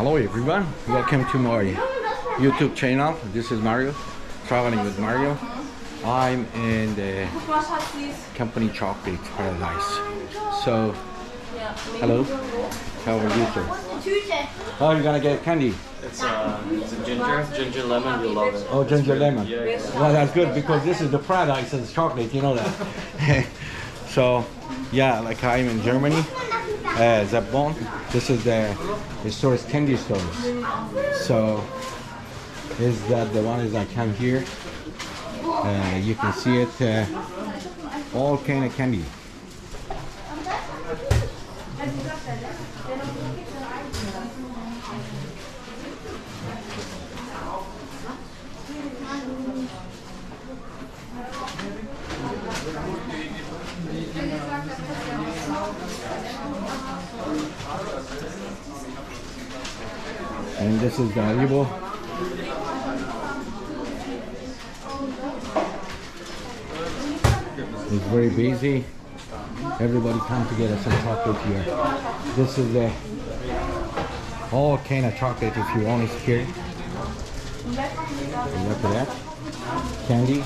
Hello everyone, welcome to my YouTube channel. This is Mario, traveling with Mario. I'm in the company Chocolate Paradise. So, hello, how are you sir? Oh, you're gonna get candy? It's a ginger lemon, you'll love it. Oh, ginger lemon. Yeah. Well, that's good because this is the paradise of chocolate, you know that. So, yeah, like I'm in Germany, bonn. This is the historic candy stores. So, is that the one as I come here? You can see it, all kind of candy. And this is the HARIBO. It's very busy. Everybody come to get us some chocolate here. This is the all kind of chocolate if you want it here. Look at that. Candy.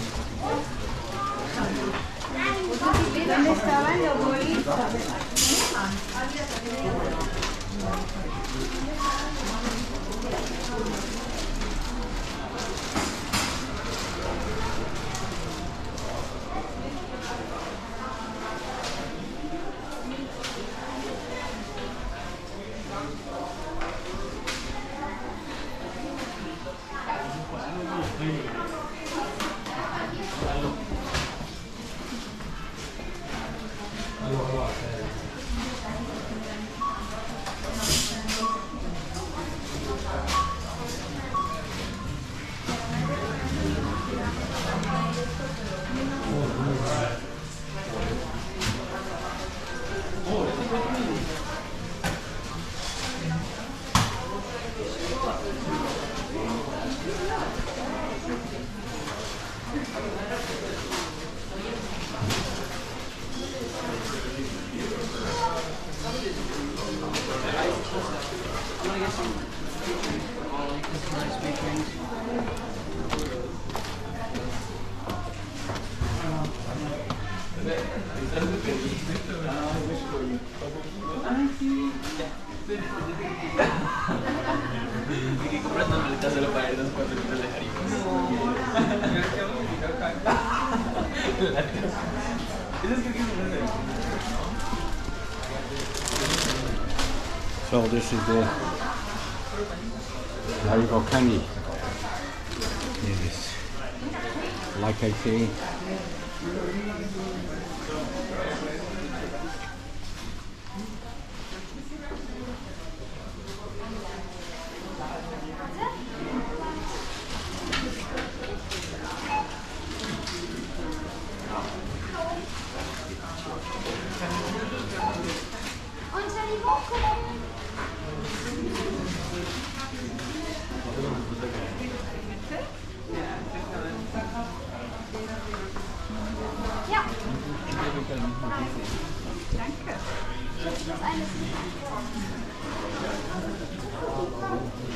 So this is the HARIBO candy. Yes. Like I say,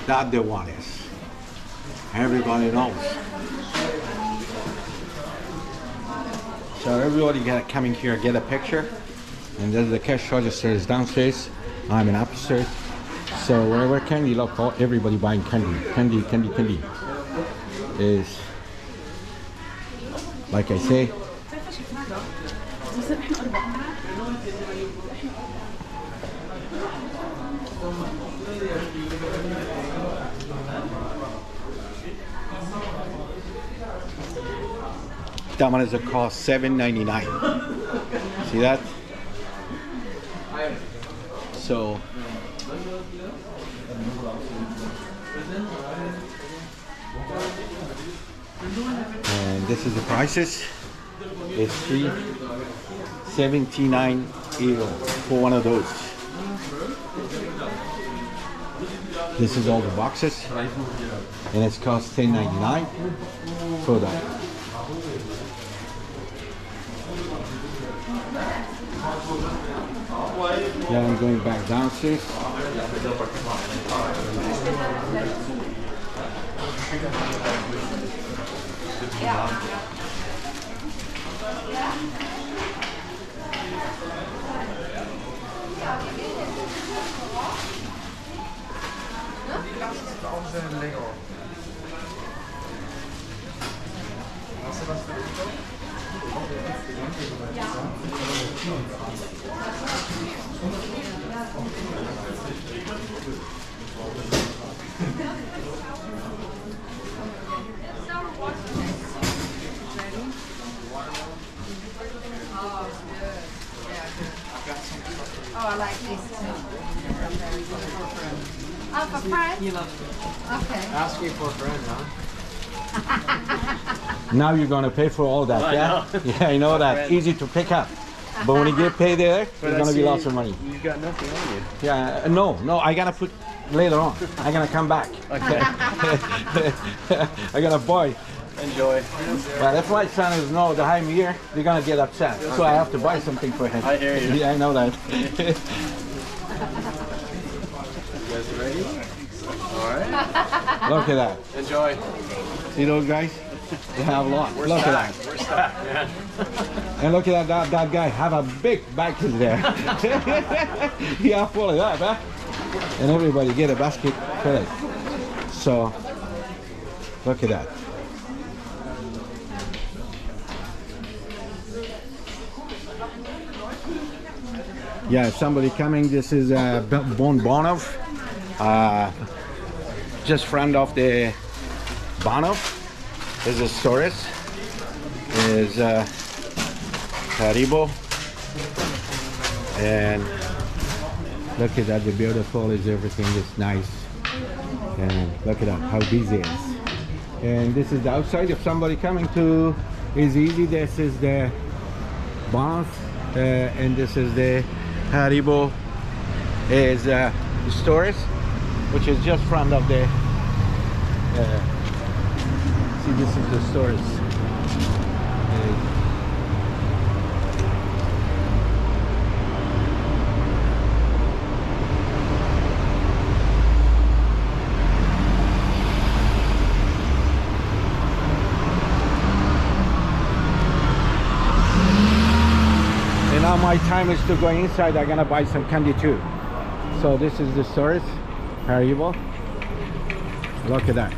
that the one is. Everybody knows. So everybody coming here get a picture, and there's the cash register is downstairs. I'm in upstairs. So wherever candy, look, everybody buying candy. Candy is like I say. That one is a cost $7.99. See that? So and this is the prices. It's €3.79 for one of those. This is all the boxes, and it's cost $10.99 for that. Yeah, I'm going back downstairs. Oh, I like this too. Oh, for friends? You love it. Okay. Asking for a friend, huh? Now you're gonna pay for all that, I yeah? know. Yeah, I know that. Friend. Easy to pick up. But when you get paid there, there's gonna be lots of money. You've got nothing on you. Yeah, no, I gotta put later on. I gotta come back. Okay. I gotta buy. Enjoy. But if my son is no the time here, they're gonna get upset. So I have to buy something for him. I hear you. Yeah, I know that. You guys ready? Alright. Look at that. Enjoy. See those guys? They have a lot. Look at that. We're stacked, yeah. And look at that guy have a big bag there. Yeah, full of that, huh? And everybody get a basket for it. So look at that. Yeah, somebody coming. This is Bonn, just front of the Bonn. Is a Soros. Is HARIBO. And look at that, the beautiful is everything is nice. And look at that, how busy it is. And this is the outside. If somebody coming to is easy, this is the Bonn, and this is the HARIBO is Soros, which is just front of the see, this is the Soros. And now my time is to go inside. I'm gonna buy some candy too. So this is the Soros HARIBO. Look at that.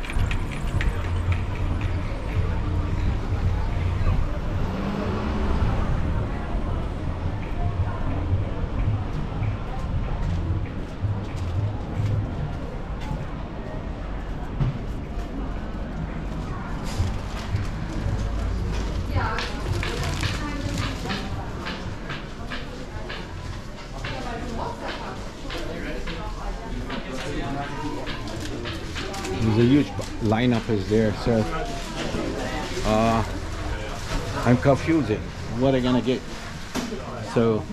There's a huge lineup is there, so I'm confusing what I'm gonna get. So